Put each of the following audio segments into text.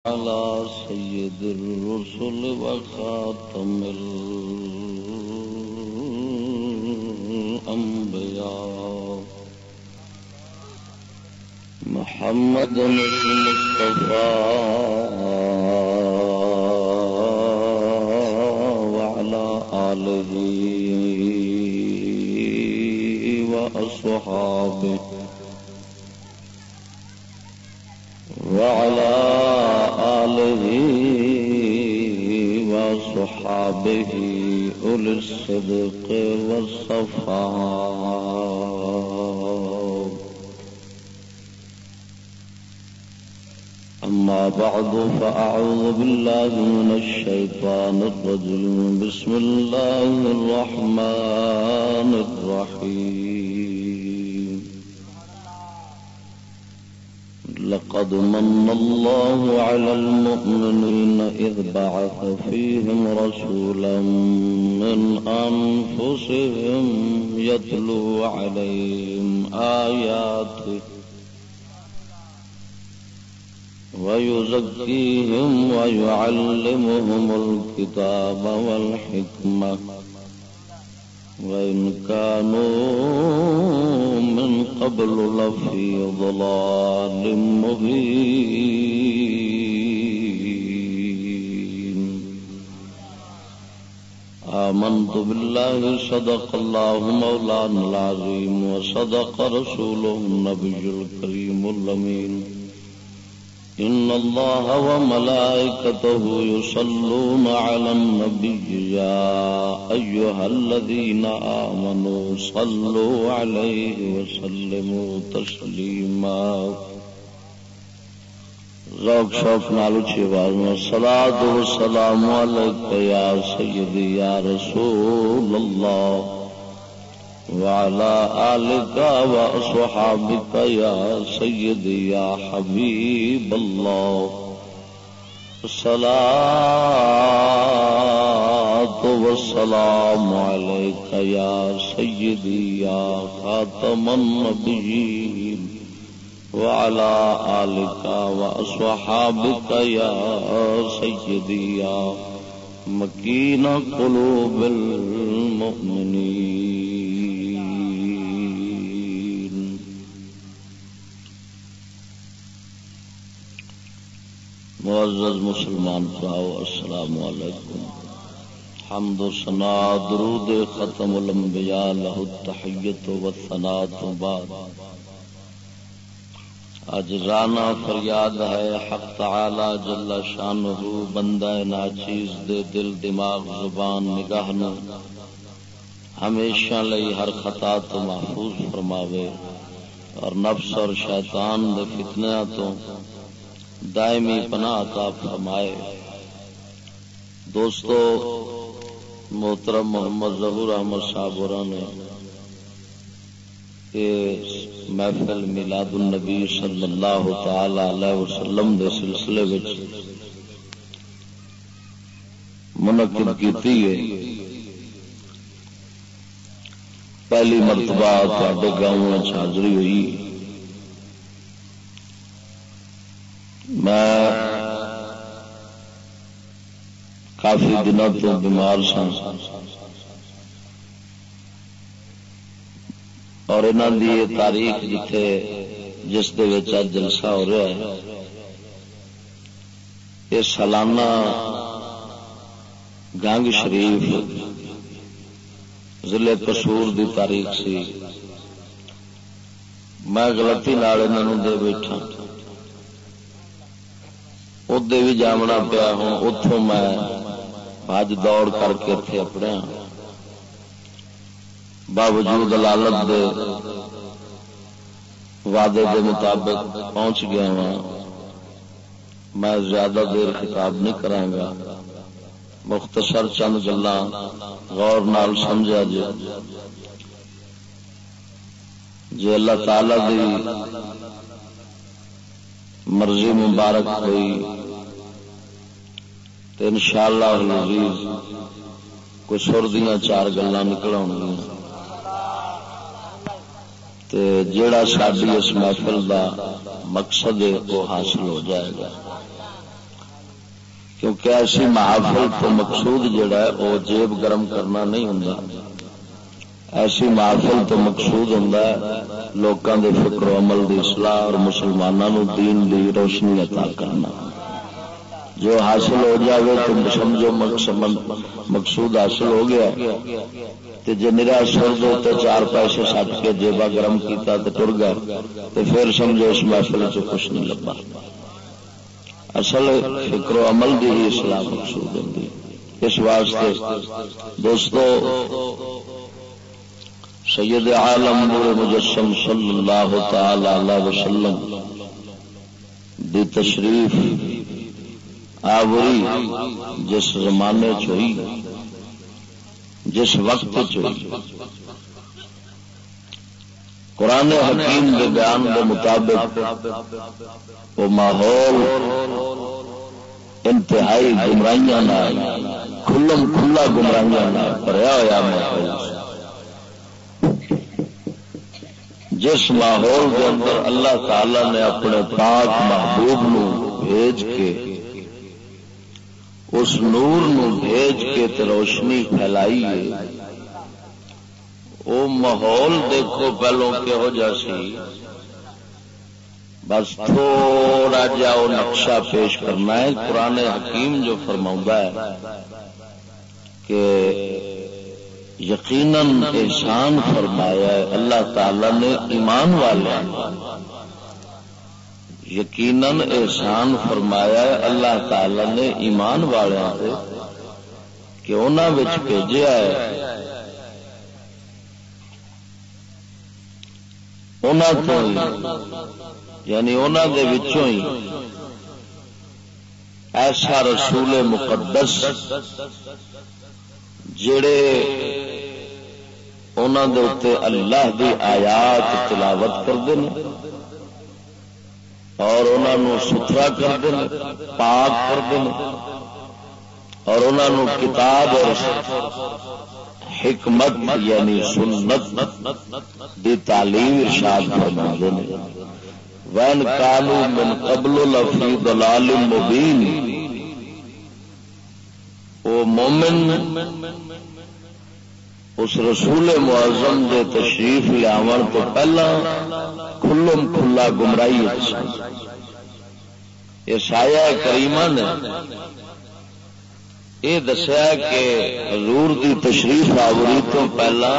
على سيد الرسل وخاتم الأنبياء محمد المصطفى وعلى آله وأصحابه وعلى آله وصحابه أولي الصدق والصفاء. أما بعد فأعوذ بالله من الشيطان الرجيم. بسم الله الرحمن الرحيم. لقد من الله على المؤمنين إذ بعث فيهم رسولا من أنفسهم يتلو عليهم آياته ويزكيهم ويعلمهم الكتاب والحكمة وإن كانوا من قبل لفي ضلال مبين. آمنت بالله صدق الله مولانا العظيم وصدق رسوله النبي الكريم الأمين. إن الله وملائكته يصلون على النبي يا أيها الذين آمنوا صلوا عليه وسلموا تسليما. ذوق شوق نالو چھ آواز میں الصلاۃ والسلام علیک یا سیدی یا رسول اللہ وعلى آلك وأصحابك يا سيدي يا حبيب الله. الصلاة والسلام عليك يا سيدي يا خاتم النبيين وعلى آلك وأصحابك يا سيدي يا مكين قلوب المؤمنين. معزز مسلمان بھاؤ السلام علیکم. حمد و ثنا درود ختم الانبیاء لہ التحیت و ثنا تو بعد آج رانا فریاد ہے حق تعالی جل شانہ بندہ ناچیز دے دل دماغ زبان نگاہ نو ہمیشہ لئی ہر خطا تو محفوظ فرماوے اور نفس اور شیطان دے فتنیاں تو دائمی پناہ عطا فرمائے. دوستو محترم محمد ظہور احمد صاحب نے محفل میلاد النبی صلی اللہ تعالی علیہ وسلم دے سلسلے وچ منعقد کیتی ہے. پہلی مرتبہ تواڈے گاؤں وچ حاضری ہوئی. میں کافی دنوں تو بیمار سا اور انہوں کی یہ تاریخ جتھے جس دے وچ جلسہ ہو رہا ہے یہ سالانہ گنگ شریف ضلع قصور دی تاریخ سی. میں غلطی نال انہوں دے بیٹھا ادے بھی جامنا پیا. ہوں اتوں میں بھج دوڑ کر کے اتنے اپنے باوجود عدالت دے وعدے دے مطابق پہنچ گیا ہوں. میں زیادہ دیر خطاب نہیں کراگا. مختصر چند گلاں غور نال سمجھا جی اللہ تعالی دی مرضی مبارک ہوئی تو انشاءاللہ العزیز کوئی سر دیاں چار گلاں نکل آؤں تے جیڑا ساری اس محفل دا مقصد ہے وہ حاصل ہو جائے گا. کیونکہ ایسی محافل تو مقصود جڑا ہے وہ جیب گرم کرنا نہیں ہوں، ایسی محافل تو مقصود ہوں لوگوں کے فکر و عمل دی اصلاح اور مسلمانوں دین دی روشنی عطا کرنا۔ جو حاصل ہو جاوے تو سمجھو مقصود حاصل ہو گیا، تے جے نرا سر دے تے چار پیسے سٹ کے جیبا گرم کیتا تے ٹر گئے تے پھر سمجھو اس محفل سے کچھ نہیں لبا۔ اصل فکر و عمل دی ہی اصلاح مقصود ہوندی۔ اس واسطے دوستو سید عالم نور مجسم صلی اللہ تعالی علیہ وسلم دی تشریف آوری جس زمانے چوئی، جس وقت چوئی، قرآن حکیم کے بیان کے مطابق وہ ماحول انتہائی گمراہیاں کھلم کھلا گمراہیاں بھریا ہوا ماحول، جس ماحول کے اندر اللہ تعالی نے اپنے پاک محبوب نو بھیج کے اس نور نو بھیج کے تے روشنی پھیلائی ہے۔ وہ ماحول دیکھو پہلو کہو جا سی، بس تھوڑا جا وہ نقشہ پیش کرنا ہے۔ قرآن حکیم جو فرماؤں ہے کہ یقیناً احسان فرمایا ہے اللہ تعالی نے ایمان والے، یقیناً احسان فرمایا ہے اللہ تعالی نے ایمان والوں سے کہ انہاں وچ بھیجیا ہے انہاں تو یعنی انہاں دے وچوں ہی ایسا رسول مقدس جڑے انہاں دے اوتے اللہ دی آیات تلاوت کردے ہیں اور انہاں نو ستھرا کردے ہیں، پاک کردے ہیں، اور انہاں نو کتاب اور حکمت یعنی سنت دی تعلیم ارشاد فرماندے ہیں۔ وَإِنْ كَانُوا مِنْ قَبْلُ لَفِي ضَلَالٍ مُبِينٍ۔ وہ مومن اس رسول معظم دے تشریف لیاون تو پہلا کھلم کھلا گمراہی یہ سایہ کریمہ نے یہ دسیا کہ حضور دی تشریف آوری تو پہلا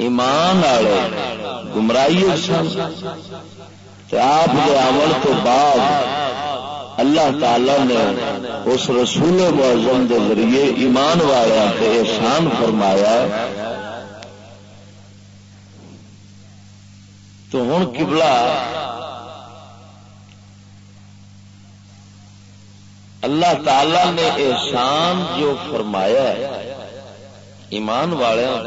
ایمان والے گمراہی سن، آپ کے آمن تو بعد اللہ تعالی نے اس رسول معظم کے ذریعے ایمان والوں پہ احسان فرمایا۔ تو ہن قبلہ اللہ تعالی نے احسان جو فرمایا ہے ایمان والوں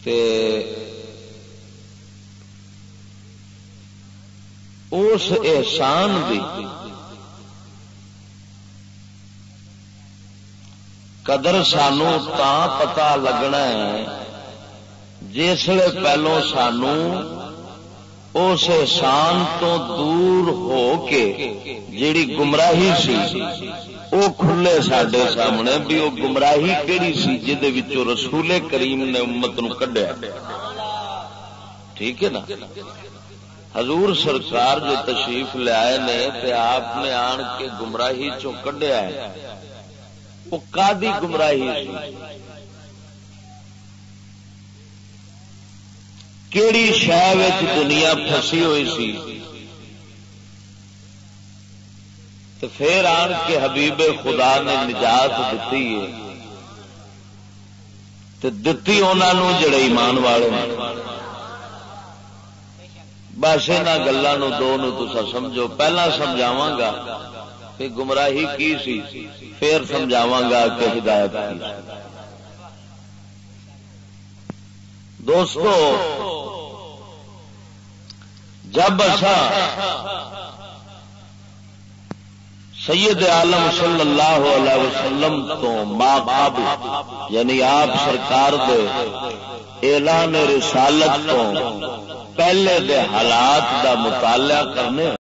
تے اس احسان دی قدر سانو تا پتا لگنا ہے جسے پہلو سانو اس احسان تو دور ہو کے جیڑی گمراہی سی وہ کھلے ساڈے سامنے بھی وہ گمراہی کیڑی سی جدے وچوں رسول کریم نے امت نو کڈیا۔ ٹھیک ہے نا؟ حضور سرکار جو تشریف لے آئے نے تے آپ نے آن کے گمراہی چوں کڈیا ہے، وہ کادی گمراہی سی، کیڑی شے وچ دنیا پھسی ہوئی سی، تو پھر آن کے حبیب خدا نے نجات دیتی ہے، تو دتی انہوں جڑے ایمان والے ہیں۔ بس یہاں گلوں دو تسا سمجھو، پہلا سمجھاواں گا کہ گمراہی کی سی، پھر سمجھاواں گا کہ ہدایت کی سی۔ دوستو جب اسا سید عالم صلی اللہ علیہ وسلم تو ما قبل یعنی آپ سرکار دے اعلان رسالت تو پہلے دے حالات دا مطالعہ کرنے